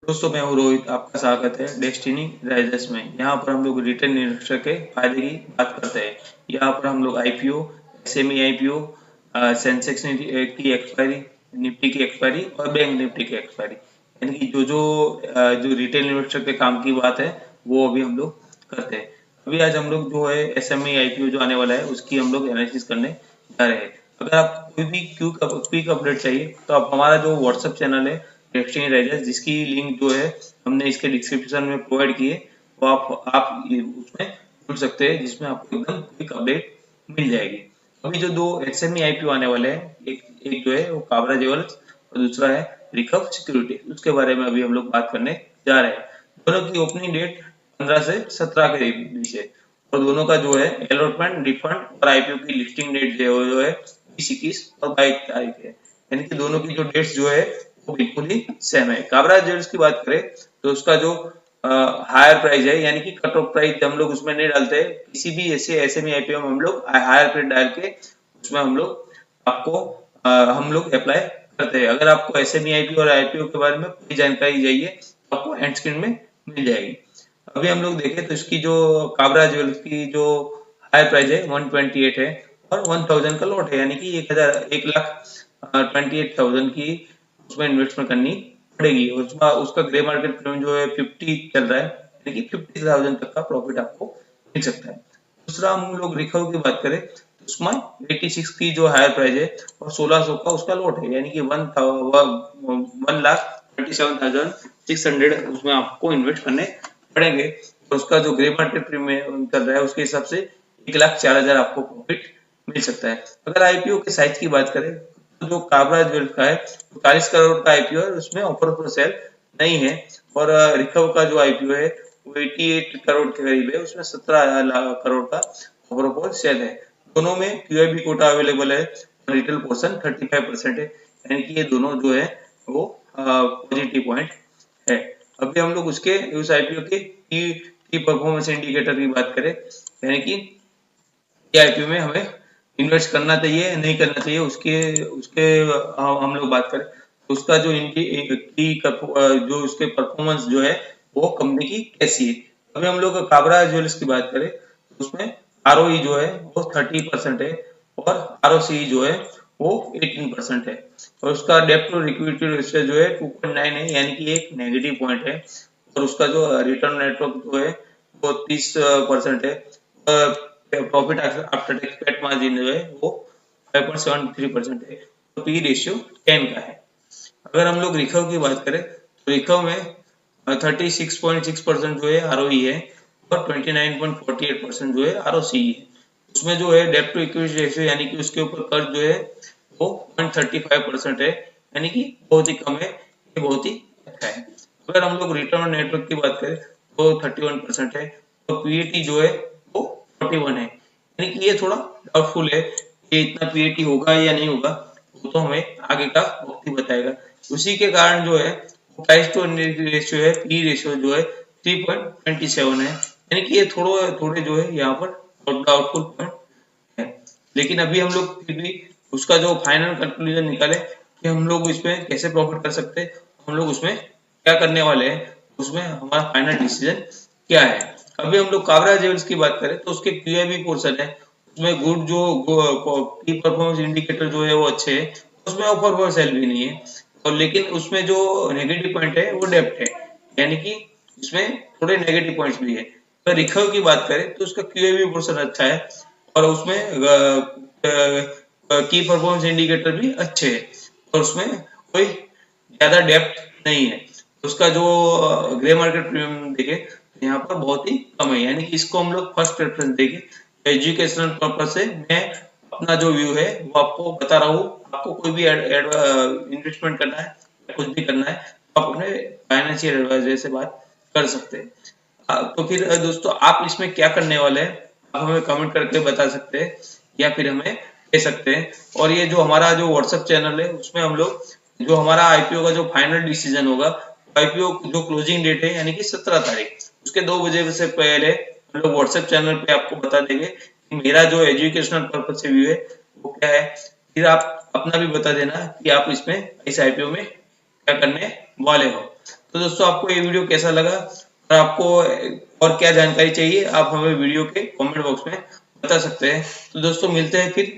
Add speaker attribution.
Speaker 1: दोस्तों मैं हूँ रोहित, आपका स्वागत है डेस्टिनी राइजर्स में। यहाँ पर हम लोग रिटेल इन्वेस्टर के फायदे की बात करते हैं। यहाँ पर हम लोग आईपीओ, एसएमई आईपीओ, सेंसेक्स की एक्सपायरी, निफ्टी की एक्सपायरी और बैंक निफ्टी की एक्सपायरी, यानी कि जो रिटेल इन्वेस्टर के काम की बात है वो अभी हम लोग करते हैं। अभी आज हम लोग जो है एसएमई आईपीओ जो आने वाला है उसकी हम लोग एनालिसिस करने जा रहे हैं। अगर आपको कोई भी क्विक अपडेट चाहिए तो आप हमारा जो व्हाट्सएप चैनल है एक्सचेंज राइजर्स, जिसकी लिंक जो है हमने इसके डिस्क्रिप्शन में प्रोवाइड की है, तो आप उसमें जुड़ सकते हैं, जिसमें आपको एकदम क्विक अपडेट मिल जाएगी। अभी जो दो एसएमई आईपीओ आने वाले हैं, एक एक जो है वो काबरा ज्वेल्स और दूसरा है रिकव सिक्योरिटी, उसके बारे में अभी हम लोग बात करने जा रहे हैं। दोनों की ओपनिंग डेट 15 से 17 के बीच है और दोनों का जो है अलॉटमेंट, रिफंड और आईपीओ की लिस्टिंग डेट जो है 20, 21 और 22 तारीख है। यानी कि दोनों की जो डेट्स जो है वो बिल्कुल ही सेम है। काबरा ज्वेल्स की बात करें तो उसका जो हायर प्राइस है, यानी कि कट ऑफ प्राइस हम लोग उसमें नहीं डालते, किसी भी ऐसे एसएमई आईपीओ में हम लोग हायर प्राइस डाल के उसमें हम लोग अप्लाई करते हैं। अगर आपको एसएमई आईपीओ और आईपीओ के बारे में पूरी जानकारी चाहिए तो आपको एंड स्क्रीन में मिल जाएगी। अभी हम लोग देखें तो इसकी जो काबरा ज्वेल्स की जो हायर प्राइस है 128 है और 1000 का लॉट है, यानी कि 1,28,000 की उसमें इन्वेस्टमेंट करनी पड़ेगी। उसका ग्रे मार्केट प्रीमियम जो है 50 चल रहा है, यानी कि 50,000 तक का प्रॉफिट आपको मिल सकता है। दूसरा हम लोग रिकव की बात करें तो उसमें 86 की जो हायर प्राइस है और 1600 का उसका लॉट है, यानी कि 1,27,600 उसमें आपको इन्वेस्ट करने पड़ेंगे। और उसका जो ग्रे मार्केट प्रीमियम चल रहा है उसके हिसाब से 1,04,000 आपको प्रॉफिट मिल सकता है। अगर आईपीओ के साइज की बात करें तो जो काबरा ज्वेल्स का है 40 करोड़ का आईपीओ है, उसमें ऑफर फॉर सेल नहीं है। और रिकव का जो आईपीओ है वो 88 करोड़ के करीब है, उसमें 17 करोड़ का ऑफर फॉर सेल है। दोनों में क्यूआईबी कोटा अवेलेबल है, रिटेल पोर्शन 35% है, यानी कि ये दोनों जो है वो पॉजिटिव पॉइंट है। अभी हम लोग उसके उस आईपीओ के की परफॉर्मेंस इंडिकेटर की बात करें, यानी कि आईपीओ में हमें इन्वेस्ट करना चाहिए नहीं करना चाहिए, उसके उसके हम लोग बात करें तो उसका जो उसके परफॉर्मेंस जो है वो कंपनी की कैसी है। अभी हम लोग काबरा ज्वेल्स की बात करें तो उसमें आरओई जो है वो 30% है और आरओसी जो है वो 18% है। और उसका डेब्ट टू इक्विटी रेशियो जो है 2.9 है, यानी कि एक नेगेटिव पॉइंट है। और उसका जो रिटर्न नेटवर्क जो है वो 30% है। प्रॉफिट आफ्टर टैक्स पेट मार्जिन जो है वो 5.73% है। तो पी रेशियो 10 का है। अगर हम लोग रिकव की बात करें तो रिकव में 36.6% जो है आरओई है और 29.48% जो है आरओसी है। उसमें जो है डेब्ट टू इक्विटी रेशियो, यानी कि उसके ऊपर कर्ज जो है वो 0.35% है, यानी कि बहुत ही कम है, ये बहुत ही अच्छा है। अगर हम लोग रिटर्न ऑन नेटवर्क की बात करें तो 31% है और पीएटी जो है वो 41 है, यानी कि ये थोड़ा डाउटफुल है कि इतना पीएटी होगा या नहीं होगा, वो तो हमें आगे का वक्त ही बताएगा। उसी के कारण जो है प्राइस टू अर्निंग रेशियो है, पी रेशियो जो है 3.27 है, यानी कि ये थोड़े थोड़े जो है यहाँ पर डाउटफुल पॉइंट है। लेकिन अभी हम लोग फिर भी उसका जो फाइनल कंक्लूजन निकाले कि हम लोग इसमें कैसे प्रॉफिट कर सकते हैं, हम लोग उसमें क्या करने वाले हैं, उसमें हमारा फाइनल डिसीजन क्या है। अभी हम लोग काबरा ज्वेल्स की बात करें तो उसके क्यूआईबी पोर्शन है, उसमें गुड जो की परफॉर्मेंस इंडिकेटर जो है वो अच्छे है, उसमें ऑफर फॉर सेल भी नहीं है। और लेकिन उसमें जो नेगेटिव पॉइंट है वो डेप्ट है, यानी कि उसमें थोड़े नेगेटिव पॉइंट्स भी है। अगर रिकव की बात करें तो उसका क्यूआईबी पोर्शन अच्छा है और उसमें की परफॉर्मेंस इंडिकेटर भी अच्छे है और उसमें कोई ज्यादा डेप्थ नहीं है। उसका जो ग्रे मार्केट प्रीमियम देखे तो यहाँ पर बहुत ही कम है, यानी कि इसको हम लोग फर्स्ट प्रेफरेंस देंगे। एजुकेशनल पर्पज से मैं अपना जो व्यू है वो आपको बता रहा हूँ। आपको कोई भी इन्वेस्टमेंट करना है या कुछ भी करना है तो आप अपने फाइनेंशियल एडवाइजर से बात कर सकते हैं। तो फिर दोस्तों आप इसमें क्या करने वाले हैं आप हमें कमेंट करके बता सकते हैं या फिर हमें कह सकते हैं। और ये जो हमारा जो व्हाट्सएप चैनल है उसमें हम लोग जो हमारा आईपीओ का जो फाइनल डिसीजन होगा, आईपीओ जो क्लोजिंग डेट है यानी कि 17 तारीख, उसके 2 बजे से पहले हम लोग व्हाट्सएप चैनल पे आपको बता देंगे कि मेरा जो एजुकेशनल पर्पज से व्यू है वो क्या है। फिर आप अपना भी बता देना कि आप इसमें इस आईपीओ में क्या करने वाले हो। तो दोस्तों आपको ये वीडियो कैसा लगा और आपको और क्या जानकारी चाहिए, आप हमें वीडियो के कमेंट बॉक्स में बता सकते हैं। तो दोस्तों मिलते हैं फिर